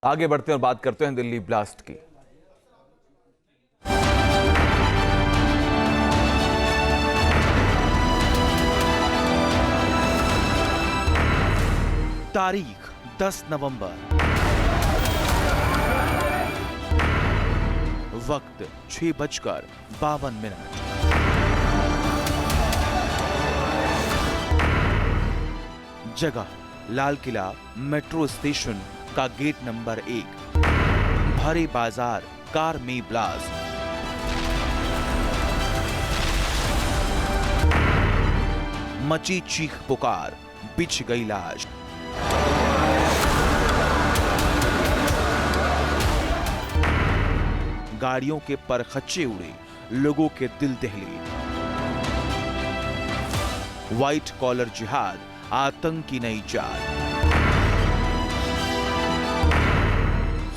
आगे बढ़ते हैं और बात करते हैं दिल्ली ब्लास्ट की। तारीख 10 नवंबर, वक्त 6:52। जगह लाल किला मेट्रो स्टेशन का गेट नंबर 1। भरे बाजार कार में ब्लास्ट। मची चीख पुकार, बिछ गई लाश। गाड़ियों के परखच्चे उड़े, लोगों के दिल दहले। व्हाइट कॉलर जिहाद, आतंक की नई चाल।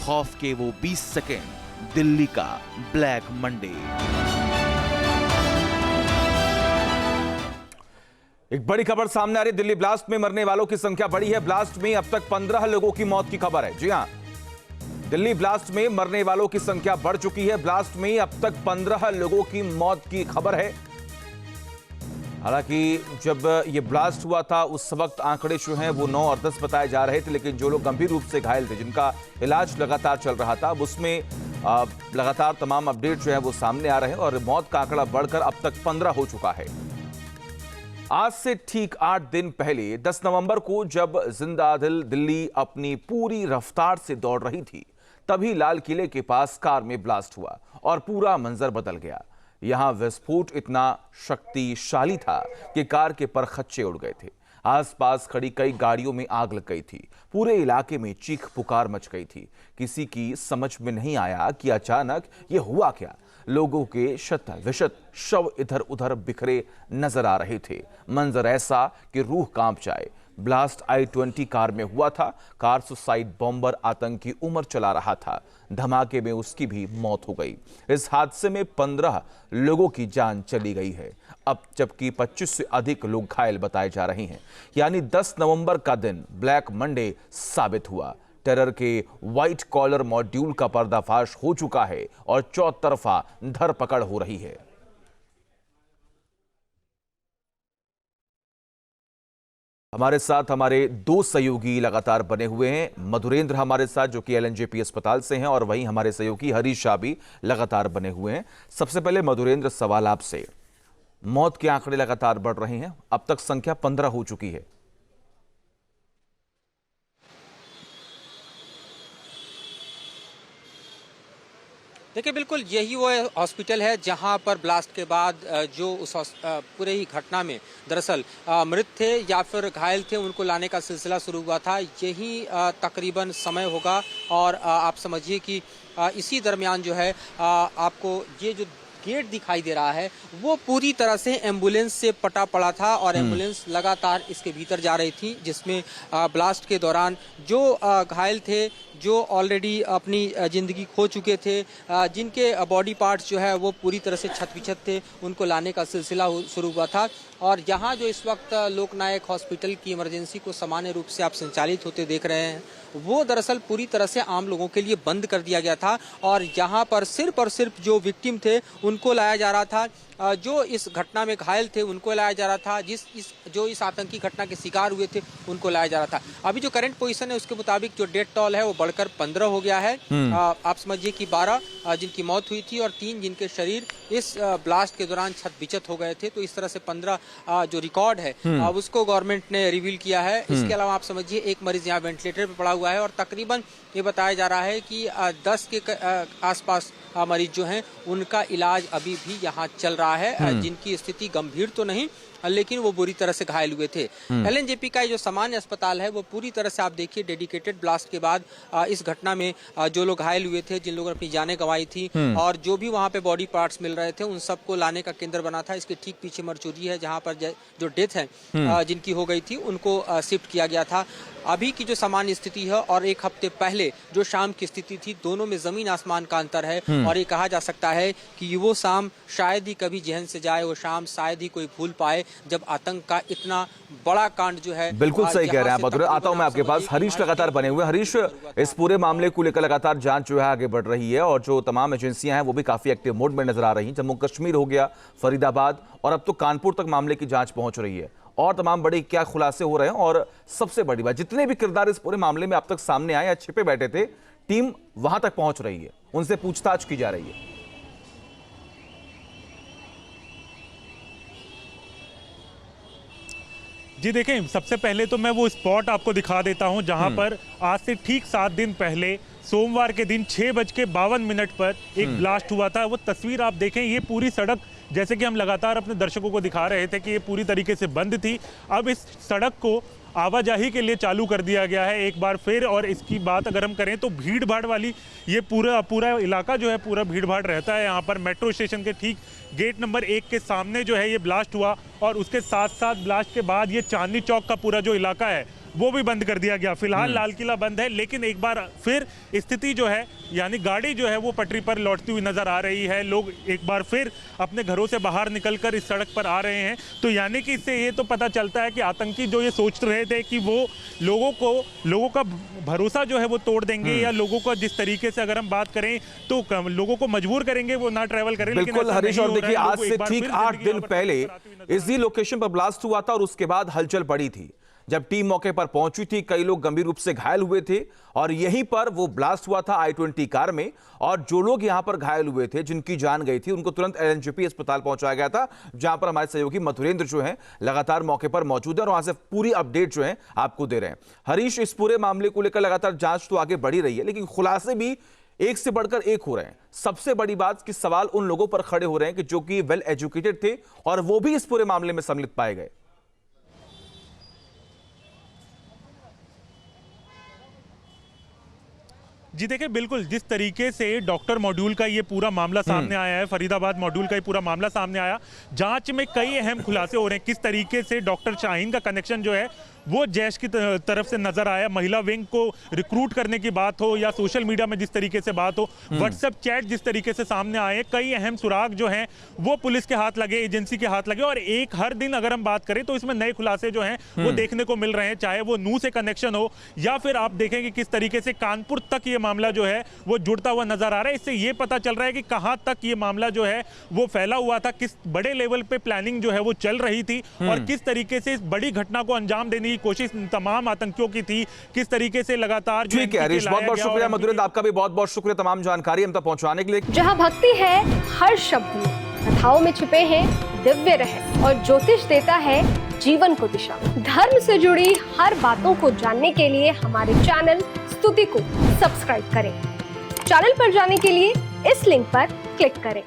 खौफ के वो 20 सेकेंड, दिल्ली का ब्लैक मंडे। एक बड़ी खबर सामने आ रही है। दिल्ली ब्लास्ट में मरने वालों की संख्या बढ़ी है। ब्लास्ट में अब तक 15 लोगों की मौत की खबर है। जी हां, दिल्ली ब्लास्ट में मरने वालों की संख्या बढ़ चुकी है। ब्लास्ट में अब तक 15 लोगों की मौत की खबर है। हालांकि जब ये ब्लास्ट हुआ था उस वक्त आंकड़े जो हैं वो 9 और 10 बताए जा रहे थे, लेकिन जो लोग गंभीर रूप से घायल थे, जिनका इलाज लगातार चल रहा था, उसमें लगातार तमाम अपडेट जो है वो सामने आ रहे हैं और मौत का आंकड़ा बढ़कर अब तक 15 हो चुका है। आज से ठीक 8 दिन पहले 10 नवंबर को जब जिंदा दिल दिल्ली अपनी पूरी रफ्तार से दौड़ रही थी, तभी लाल किले के पास कार में ब्लास्ट हुआ और पूरा मंजर बदल गया। यहां विस्फोट इतना शक्तिशाली था कि कार के परखच्चे उड़ गए थे। आसपास खड़ी कई गाड़ियों में आग लग गई थी। पूरे इलाके में चीख पुकार मच गई थी। किसी की समझ में नहीं आया कि अचानक ये हुआ क्या। लोगों के शत विशत शव इधर उधर बिखरे नजर आ रहे थे। मंजर ऐसा कि रूह कांप जाए। ब्लास्ट I-20 कार में हुआ था। कार सुसाइड बॉम्बर आतंकी उमर चला रहा था। धमाके में उसकी भी मौत हो गई। इस हादसे में 15 लोगों की जान चली गई है, अब जबकि 25 से अधिक लोग घायल बताए जा रहे हैं। यानी 10 नवंबर का दिन ब्लैक मंडे साबित हुआ। टेरर के व्हाइट कॉलर मॉड्यूल का पर्दाफाश हो चुका है और चौतरफा धरपकड़ हो रही है। हमारे साथ हमारे 2 सहयोगी लगातार बने हुए हैं। मधुरेंद्र हमारे साथ जो कि LNJP अस्पताल से हैं, और वहीं हमारे सहयोगी हरीश शाह भी लगातार बने हुए हैं। सबसे पहले मधुरेंद्र, सवाल आपसे। मौत के आंकड़े लगातार बढ़ रहे हैं, अब तक संख्या 15 हो चुकी है। देखिए, बिल्कुल यही वो हॉस्पिटल है जहां पर ब्लास्ट के बाद जो उस पूरे ही घटना में दरअसल मृत थे या फिर घायल थे, उनको लाने का सिलसिला शुरू हुआ था। यही तकरीबन समय होगा और आप समझिए कि इसी दरमियान जो है आपको ये जो गेट दिखाई दे रहा है वो पूरी तरह से एम्बुलेंस से पटा पड़ा था और एम्बुलेंस लगातार इसके भीतर जा रही थी, जिसमें ब्लास्ट के दौरान जो घायल थे, जो ऑलरेडी अपनी जिंदगी खो चुके थे, जिनके बॉडी पार्ट्स जो है वो पूरी तरह से क्षत-विक्षत थे, उनको लाने का सिलसिला शुरू हुआ था। और यहाँ जो इस वक्त लोकनायक हॉस्पिटल की इमरजेंसी को सामान्य रूप से आप संचालित होते देख रहे हैं, वो दरअसल पूरी तरह से आम लोगों के लिए बंद कर दिया गया था और यहाँ पर सिर्फ और सिर्फ जो विक्टिम थे उनको लाया जा रहा था, जो इस घटना में घायल थे उनको लाया जा रहा था, जो इस आतंकी घटना के शिकार हुए थे उनको लाया जा रहा था। अभी जो करंट पोजीशन है उसके मुताबिक जो डेथ टॉल है वो बढ़कर 15 हो गया है। आप समझिए कि 12 जिनकी मौत हुई थी और 3 जिनके शरीर इस ब्लास्ट के दौरान क्षत-विक्षत हो गए थे। तो इस तरह से 15 जो रिकॉर्ड है उसको गवर्नमेंट ने रिवील किया है। इसके अलावा आप समझिए एक मरीज यहाँ वेंटिलेटर पर पड़ा हुआ है और तकरीबन ये बताया जा रहा है कि 10 के आसपास मरीज जो हैं उनका इलाज अभी भी यहाँ चल रहा है, जिनकी स्थिति गंभीर तो नहीं लेकिन वो बुरी तरह से घायल हुए थे। LNJP का जो सामान्य अस्पताल है वो पूरी तरह से आप देखिए डेडिकेटेड। ब्लास्ट के बाद इस घटना में जो लोग घायल हुए थे, जिन लोगों ने अपनी जानें गंवाई थी और जो भी वहाँ पे बॉडी पार्ट्स मिल रहे थे, उन सबको लाने का केंद्र बना था। इसके ठीक पीछे मरचूरी है जहाँ पर जो डेथ है जिनकी हो गई थी उनको शिफ्ट किया गया था। अभी की जो सामान्य स्थिति है और एक हफ्ते पहले जो शाम की स्थिति थी, दोनों में जमीन आसमान का अंतर है और ये कहा जा सकता है कि वो शाम शायद ही कभी जहन से जाए, वो शाम शायद ही कोई भूल पाए जब आतंक का इतना बड़ा कांड जो है। बिल्कुल सही कह रहे हैं आप मधुर। आता हूं मैं आपके पास। हरीश लगातार बने हुए। हरीश, इस पूरे मामले को लेकर लगातार जांच जो है आगे बढ़ रही है और जो तमाम एजेंसियां हैं वो भी काफी एक्टिव मोड में नजर आ रही हैं। जम्मू कश्मीर हो गया, फरीदाबाद और अब तो कानपुर तक मामले की जांच पहुंच रही है और तमाम बड़े क्या खुलासे हो रहे हैं। और सबसे बड़ी बात, जितने भी किरदार इस पूरे मामले में अब तक सामने आए या छिपे बैठे थे, टीम वहां तक पहुंच रही है, उनसे पूछताछ की जा रही है। जी देखें, सबसे पहले तो मैं वो स्पॉट आपको दिखा देता हूं जहां पर आज से ठीक 7 दिन पहले सोमवार के दिन 6:52 पर एक ब्लास्ट हुआ था। वो तस्वीर आप देखें, ये पूरी सड़क, जैसे कि हम लगातार अपने दर्शकों को दिखा रहे थे कि ये पूरी तरीके से बंद थी। अब इस सड़क को आवाजाही के लिए चालू कर दिया गया है एक बार फिर। और इसकी बात अगर हम करें तो भीड़ भाड़ वाली ये पूरा इलाका जो है, पूरा भीड़ भाड़ रहता है यहाँ पर। मेट्रो स्टेशन के ठीक गेट नंबर 1 के सामने जो है ये ब्लास्ट हुआ और उसके साथ साथ ब्लास्ट के बाद ये चांदनी चौक का पूरा जो इलाका है वो भी बंद कर दिया गया। फिलहाल लाल किला बंद है, लेकिन एक बार फिर स्थिति जो है, यानी गाड़ी जो है वो पटरी पर लौटती हुई नजर आ रही है। लोग एक बार फिर अपने घरों से बाहर निकलकर इस सड़क पर आ रहे हैं। तो यानी कि इससे ये तो पता चलता है कि आतंकी जो ये सोच रहे थे कि वो लोगों का भरोसा जो है वो तोड़ देंगे या लोगों को जिस तरीके से अगर हम बात करें तो लोगों को मजबूर करेंगे वो ना ट्रैवल करें। बिल्कुल हरीश, और देखिए आज से ठीक 8 दिन पहले इसी लोकेशन पर ब्लास्ट हुआ था और उसके बाद हलचल पड़ी थी। जब टीम मौके पर पहुंची थी, कई लोग गंभीर रूप से घायल हुए थे और यहीं पर वो ब्लास्ट हुआ था i20 कार में। और जो लोग यहां पर घायल हुए थे, जिनकी जान गई थी, उनको तुरंत LNJP अस्पताल पहुंचाया गया था, जहां पर हमारे सहयोगी मधुरेंद्र जो हैं लगातार मौके पर मौजूद है और वहां से पूरी अपडेट जो है आपको दे रहे हैं। हरीश, इस पूरे मामले को लेकर लगातार जांच तो आगे बढ़ी रही है, लेकिन खुलासे भी एक से बढ़कर एक हो रहे हैं। सबसे बड़ी बात कि सवाल उन लोगों पर खड़े हो रहे हैं कि जो कि वेल एजुकेटेड थे और वो भी इस पूरे मामले में सम्मिलित पाए गए। जी देखिए, बिल्कुल जिस तरीके से डॉक्टर मॉड्यूल का ये पूरा मामला सामने आया है, फरीदाबाद मॉड्यूल का ये पूरा मामला सामने आया, जांच में कई अहम खुलासे हो रहे हैं। किस तरीके से डॉक्टर शाहीन का कनेक्शन जो है वो जैश की तरफ से नजर आया। महिला विंग को रिक्रूट करने की बात हो या सोशल मीडिया में जिस तरीके से बात हो, व्हाट्सएप चैट जिस तरीके से सामने आए, कई अहम सुराग जो हैं वो पुलिस के हाथ लगे, एजेंसी के हाथ लगे। और एक हर दिन अगर हम बात करें तो इसमें नए खुलासे जो हैं वो देखने को मिल रहे हैं, चाहे वो नू से कनेक्शन हो या फिर आप देखेंगे किस तरीके से कानपुर तक ये मामला जो है वो जुड़ता हुआ नजर आ रहा है। इससे ये पता चल रहा है कि कहां तक ये मामला जो है वो फैला हुआ था, किस बड़े लेवल पे प्लानिंग जो है वो चल रही थी और किस तरीके से इस बड़ी घटना को अंजाम देने की कोशिश तमाम आतंकियों की थी, किस तरीके से लगातार। ठीक है हरीश, बहुत बहुत शुक्रिया। मधुरेंद्र, आपका भी बहुत बहुत शुक्रिया तमाम जानकारी हम तक पहुंचाने के लिए। जहां भक्ति है हर शब्द में, कथाओं में छिपे हैं दिव्य रहस्य और ज्योतिष देता है जीवन को दिशा। धर्म से जुड़ी हर बातों को जानने के लिए हमारे चैनल स्तुति को सब्सक्राइब करें। चैनल पर जाने के लिए इस लिंक पर क्लिक करें।